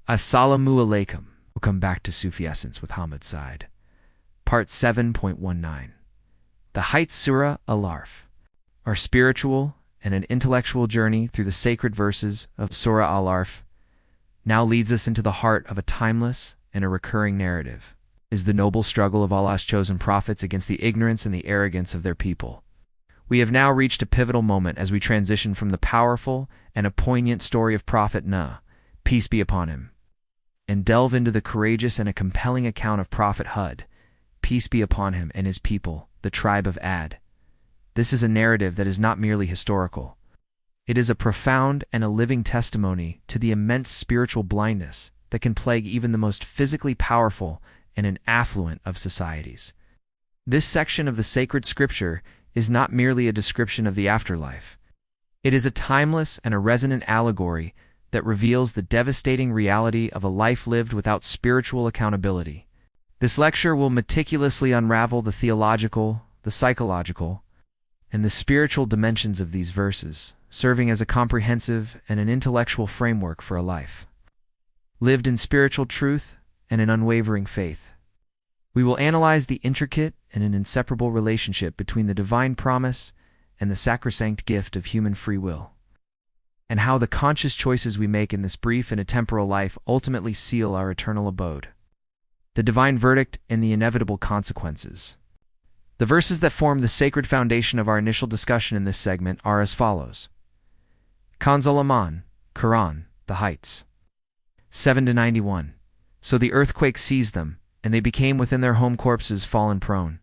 Assalamu alaikum. Welcome back to Sufi Essence with Hammad Syed. Part 7.19. The Heights Surah Al-A'raf. Our spiritual and an intellectual journey through the sacred verses of Surah Al-A'raf now leads us into the heart of a timeless and a recurring narrative. Is the noble struggle of Allah's chosen prophets against the ignorance and the arrogance of their people. We have now reached a pivotal moment as we transition from the powerful and a poignant story of Prophet Nuh, peace be upon him, and delve into the courageous and a compelling account of Prophet Hud, peace be upon him, and his people, the tribe of Ad. This is a narrative that is not merely historical. It is a profound and a living testimony to the immense spiritual blindness that can plague even the most physically powerful and an affluent of societies. This section of the sacred scripture is not merely a description of the afterlife. It is a timeless and a resonant allegory that reveals the devastating reality of a life lived without spiritual accountability. This lecture will meticulously unravel the theological, the psychological, and the spiritual dimensions of these verses, serving as a comprehensive and an intellectual framework for a life lived in spiritual truth and an unwavering faith. We will analyze the intricate and an inseparable relationship between the divine promise and the sacrosanct gift of human free will, and how the conscious choices we make in this brief and a temporal life ultimately seal our eternal abode. The divine verdict and the inevitable consequences. The verses that form the sacred foundation of our initial discussion in this segment are as follows. Kanzul Iman, Quran, the Heights. 7-91. So the earthquake seized them, and they became within their home corpses fallen prone.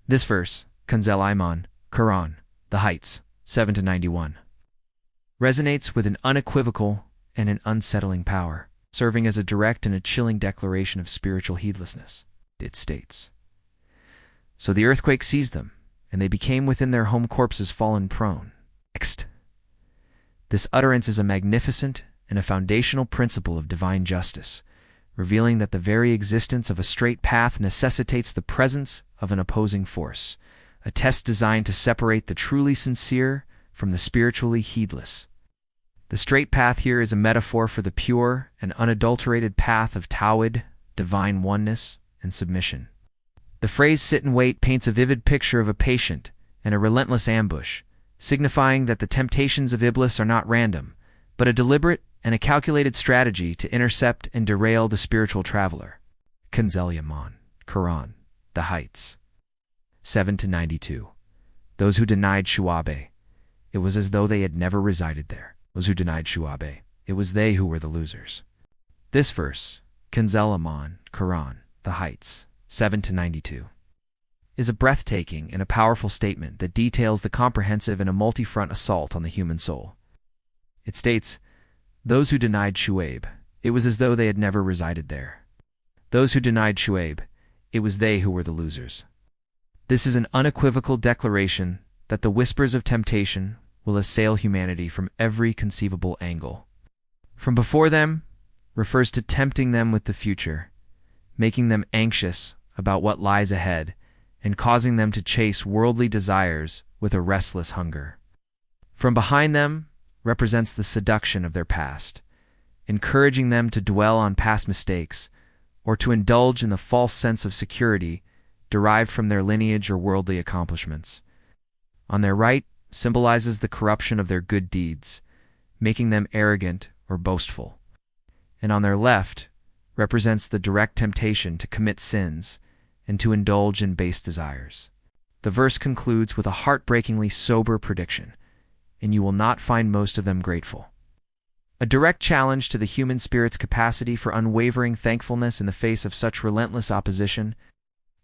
This verse, Kanzul Iman, Quran, the Heights, 7-91. Resonates with an unequivocal and an unsettling power, serving as a direct and a chilling declaration of spiritual heedlessness. It states, so the earthquake seized them, and they became within their home corpses fallen prone. Next. This utterance is a magnificent and a foundational principle of divine justice, revealing that the very existence of a straight path necessitates the presence of an opposing force, a test designed to separate the truly sincere from the spiritually heedless. The straight path here is a metaphor for the pure and unadulterated path of Tawhid, divine oneness, and submission. The phrase sit and wait paints a vivid picture of a patient and a relentless ambush, signifying that the temptations of Iblis are not random, but a deliberate and a calculated strategy to intercept and derail the spiritual traveler. Kanzul Iman, Quran, the Heights. 7-92. Those who denied Shu'abe, it was as though they had never resided there. Those who denied Shu'abe, it was they who were the losers. This verse, Kanzul Iman, Quran, the Heights, 7-92, is a breathtaking and a powerful statement that details the comprehensive and a multi-front assault on the human soul. It states, those who denied Shu'aib, it was as though they had never resided there. Those who denied Shu'aib, it was they who were the losers. This is an unequivocal declaration that the whispers of temptation will assail humanity from every conceivable angle. From before them refers to tempting them with the future, making them anxious about what lies ahead, and causing them to chase worldly desires with a restless hunger. From behind them represents the seduction of their past, encouraging them to dwell on past mistakes or to indulge in the false sense of security derived from their lineage or worldly accomplishments. On their right symbolizes the corruption of their good deeds, making them arrogant or boastful. And on their left represents the direct temptation to commit sins and to indulge in base desires. The verse concludes with a heartbreakingly sober prediction, and you will not find most of them grateful. A direct challenge to the human spirit's capacity for unwavering thankfulness in the face of such relentless opposition.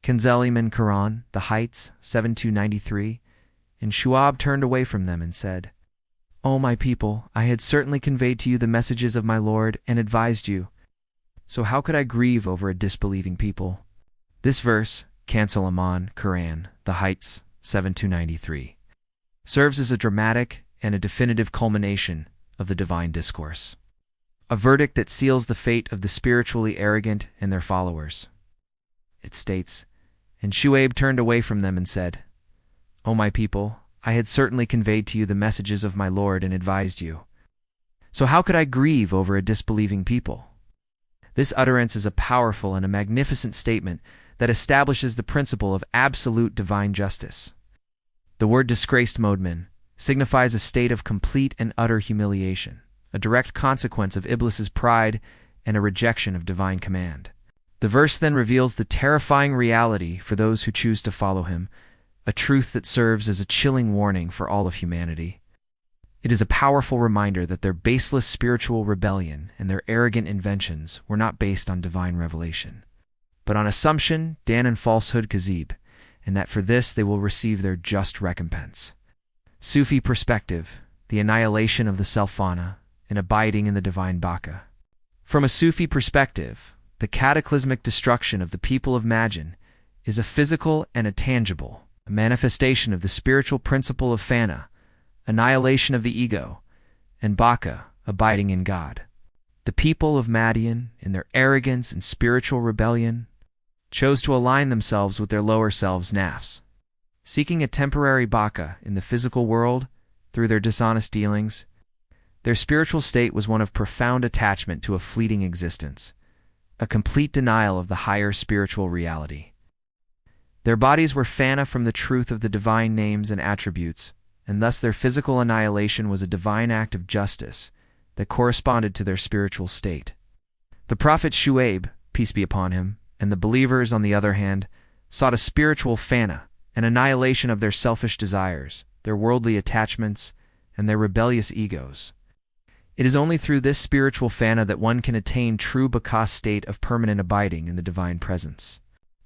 Kanzul Iman, Quran, the Heights, 7-93, and Shu'aib turned away from them and said, O my people, I had certainly conveyed to you the messages of my Lord and advised you. So how could I grieve over a disbelieving people? This verse, Kanzul Iman, Quran, the Heights, 7-93, serves as a dramatic and a definitive culmination of the divine discourse, a verdict that seals the fate of the spiritually arrogant and their followers. It states, and Shu'aib turned away from them and said, O my people, I had certainly conveyed to you the messages of my Lord and advised you. So how could I grieve over a disbelieving people? This utterance is a powerful and a magnificent statement that establishes the principle of absolute divine justice. The word disgraced modmin signifies a state of complete and utter humiliation, a direct consequence of Iblis's pride and a rejection of divine command. The verse then reveals the terrifying reality for those who choose to follow him, a truth that serves as a chilling warning for all of humanity. It is a powerful reminder that their baseless spiritual rebellion and their arrogant inventions were not based on divine revelation, but on assumption, dan, and falsehood kazib, and that for this they will receive their just recompense. Sufi perspective, the annihilation of the self-fana and abiding in the divine baka. From a Sufi perspective, the cataclysmic destruction of the people of Majin is a physical and a tangible, a manifestation of the spiritual principle of fana, annihilation of the ego, and baka, abiding in God. The people of Madian, in their arrogance and spiritual rebellion, chose to align themselves with their lower selves nafs, seeking a temporary baka in the physical world through their dishonest dealings. Their spiritual state was one of profound attachment to a fleeting existence, a complete denial of the higher spiritual reality. Their bodies were fana from the truth of the divine names and attributes, and thus their physical annihilation was a divine act of justice that corresponded to their spiritual state. The prophet Shu'aib, peace be upon him, and the believers, on the other hand, sought a spiritual fana, an annihilation of their selfish desires, their worldly attachments, and their rebellious egos. It is only through this spiritual fana that one can attain true baka's state of permanent abiding in the divine presence.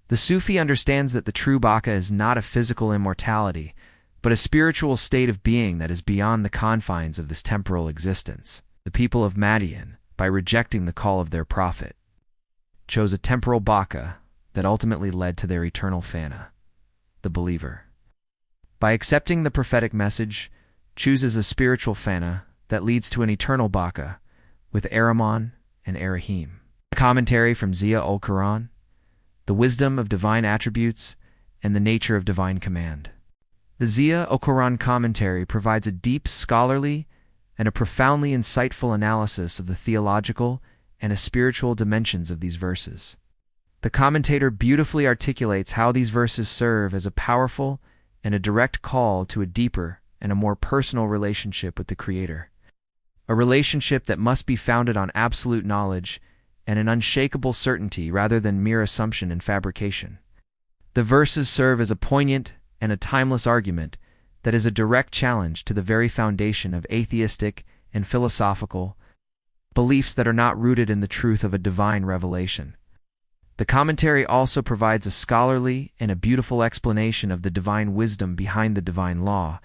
The Sufi understands that the true baka is not a physical immortality, but a spiritual state of being that is beyond the confines of this temporal existence. The people of Madian, by rejecting the call of their prophet, chose a temporal baka that ultimately led to their eternal fana, the believer. By accepting the prophetic message, chooses a spiritual fana that leads to an eternal baka with Ahriman and Arahim. Commentary from Zia ul-Quran, the wisdom of divine attributes and the nature of divine command. The Zia ul-Quran commentary provides a deep scholarly and a profoundly insightful analysis of the theological and spiritual dimensions of these verses. The commentator beautifully articulates how these verses serve as a powerful and a direct call to a deeper and a more personal relationship with the Creator, a relationship that must be founded on absolute knowledge and an unshakable certainty rather than mere assumption and fabrication. The verses serve as a poignant and a timeless argument that is a direct challenge to the very foundation of atheistic and philosophical beliefs that are not rooted in the truth of a divine revelation. The commentary also provides a scholarly and a beautiful explanation of the divine wisdom behind the divine law,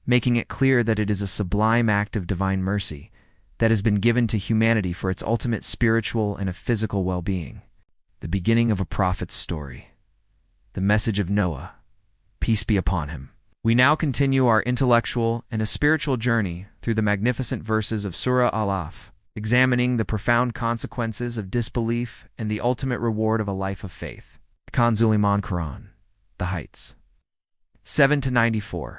making it clear that it is a sublime act of divine mercy that has been given to humanity for its ultimate spiritual and a physical well-being. The beginning of a prophet's story. The message of Noah, peace be upon him. We now continue our intellectual and a spiritual journey through the magnificent verses of Surah Al-A'raf, examining the profound consequences of disbelief and the ultimate reward of a life of faith. Kanzul Iman Quran, the heights. 7-94.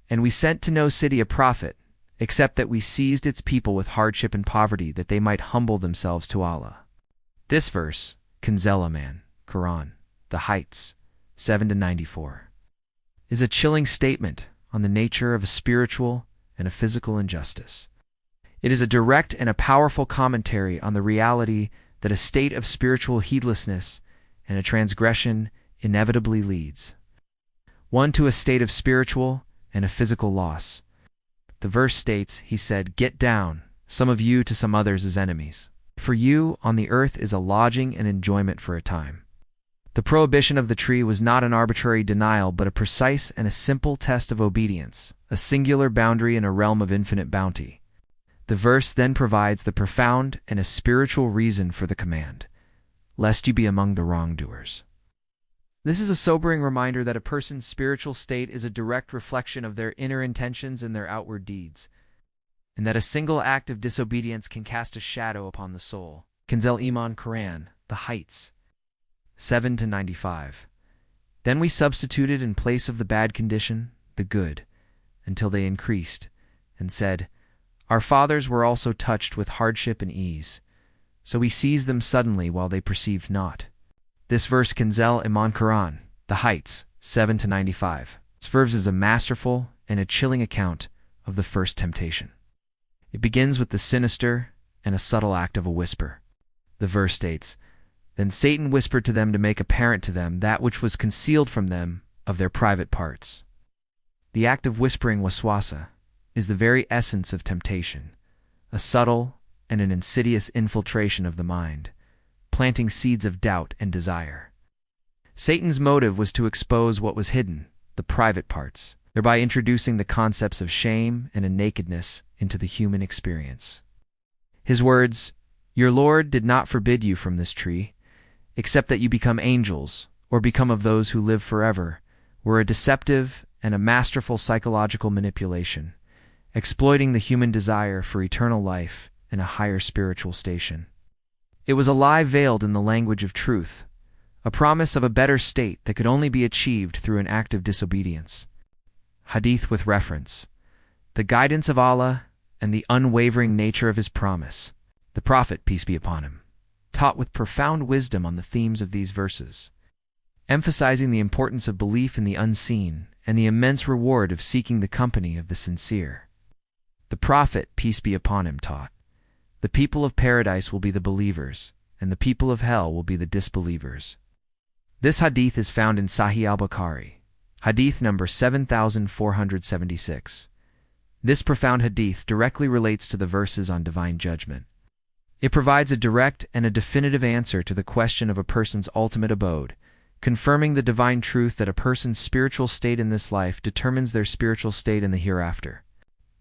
And we sent to no city a prophet, except that we seized its people with hardship and poverty that they might humble themselves to Allah. This verse, Kanzul Iman Quran, the heights, 7-94, is a chilling statement on the nature of a spiritual and a physical injustice. It is a direct and a powerful commentary on the reality that a state of spiritual heedlessness and a transgression inevitably leads one to a state of spiritual and a physical loss. The verse states, he said, "Get down, some of you to some others as enemies. For you on the earth is a lodging and enjoyment for a time." The prohibition of the tree was not an arbitrary denial, but a precise and a simple test of obedience, a singular boundary in a realm of infinite bounty. The verse then provides the profound and a spiritual reason for the command, lest you be among the wrongdoers. This is a sobering reminder that a person's spiritual state is a direct reflection of their inner intentions and their outward deeds, and that a single act of disobedience can cast a shadow upon the soul. Kanzul Iman Quran, the heights. 7-95. Then we substituted in place of the bad condition the good, until they increased, and said, "Our fathers were also touched with hardship and ease, so he seized them suddenly while they perceived not. This verse Kanzul Iman Quran, the heights, 7-95, serves as a masterful and a chilling account of the first temptation. It begins with the sinister and a subtle act of a whisper. The verse states, "Then Satan whispered to them to make apparent to them that which was concealed from them of their private parts." The act of whispering waswasa is the very essence of temptation, a subtle and an insidious infiltration of the mind, planting seeds of doubt and desire. Satan's motive was to expose what was hidden, the private parts, thereby introducing the concepts of shame and a nakedness into the human experience. His words, "Your Lord did not forbid you from this tree, except that you become angels or become of those who live forever," were a deceptive and a masterful psychological manipulation, exploiting the human desire for eternal life and a higher spiritual station. It was a lie veiled in the language of truth, a promise of a better state that could only be achieved through an act of disobedience. Hadith with reference: the guidance of Allah and the unwavering nature of His promise. The Prophet, peace be upon him, taught with profound wisdom on the themes of these verses, emphasizing the importance of belief in the unseen and the immense reward of seeking the company of the sincere. The Prophet, peace be upon him, taught, "The people of paradise will be the believers, and the people of hell will be the disbelievers." This hadith is found in Sahih al-Bukhari, hadith number 7476. This profound hadith directly relates to the verses on divine judgment. It provides a direct and a definitive answer to the question of a person's ultimate abode, confirming the divine truth that a person's spiritual state in this life determines their spiritual state in the hereafter.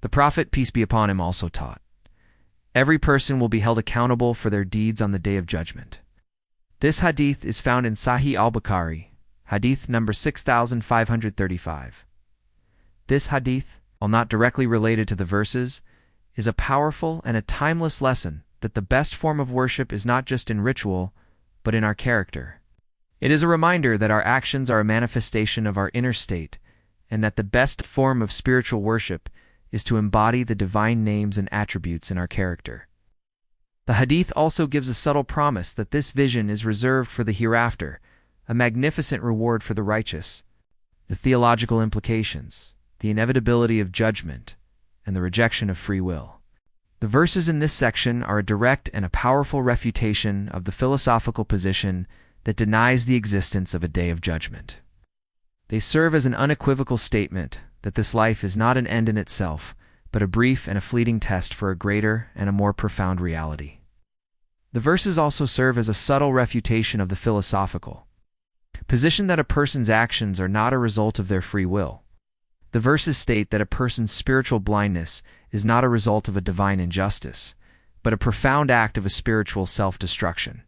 The Prophet, peace be upon him, also taught, "Every person will be held accountable for their deeds on the day of judgment." This hadith is found in Sahih al-Bukhari, hadith number 6535. This hadith, while not directly related to the verses, is a powerful and a timeless lesson that the best form of worship is not just in ritual, but in our character. It is a reminder that our actions are a manifestation of our inner state, and that the best form of spiritual worship is to embody the divine names and attributes in our character. The hadith also gives a subtle promise that this vision is reserved for the hereafter, a magnificent reward for the righteous. The theological implications, the inevitability of judgment, and the rejection of free will. The verses in this section are a direct and a powerful refutation of the philosophical position that denies the existence of a day of judgment. They serve as an unequivocal statement that this life is not an end in itself, but a brief and a fleeting test for a greater and a more profound reality. The verses also serve as a subtle refutation of the philosophical position that a person's actions are not a result of their free will. The verses state that a person's spiritual blindness is not a result of a divine injustice, but a profound act of a spiritual self-destruction.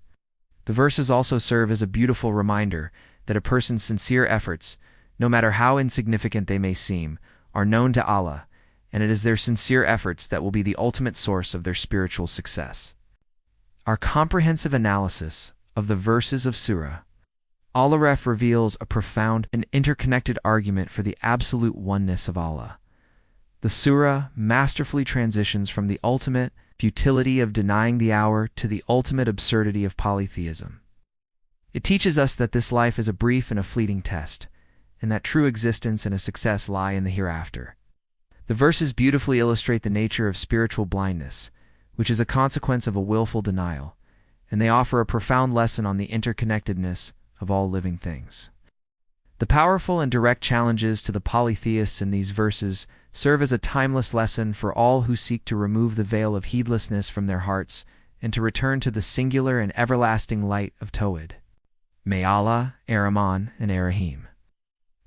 The verses also serve as a beautiful reminder that a person's sincere efforts, no matter how insignificant they may seem, are known to Allah, and it is their sincere efforts that will be the ultimate source of their spiritual success. Our comprehensive analysis of the verses of Surah Al-A'raf reveals a profound and interconnected argument for the absolute oneness of Allah. The surah masterfully transitions from the ultimate futility of denying the hour to the ultimate absurdity of polytheism. It teaches us that this life is a brief and a fleeting test, and that true existence and a success lie in the hereafter. The verses beautifully illustrate the nature of spiritual blindness, which is a consequence of a willful denial, and they offer a profound lesson on the interconnectedness of all living things. The powerful and direct challenges to the polytheists in these verses serve as a timeless lesson for all who seek to remove the veil of heedlessness from their hearts and to return to the singular and everlasting light of Tawhid. May Allah, Ar-Rahman, and Ar-Rahim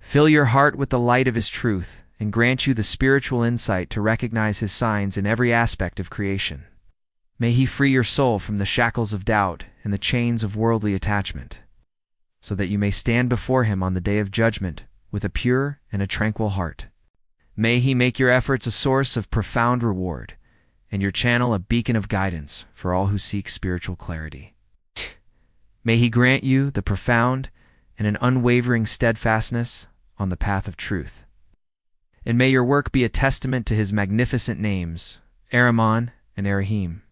fill your heart with the light of His truth and grant you the spiritual insight to recognize His signs in every aspect of creation. May He free your soul from the shackles of doubt and the chains of worldly attachment, so that you may stand before Him on the day of judgment with a pure and a tranquil heart. May He make your efforts a source of profound reward, and your channel a beacon of guidance for all who seek spiritual clarity. May He grant you the profound and an unwavering steadfastness on the path of truth. And may your work be a testament to His magnificent names, Ar-Rahman and Ar-Rahim.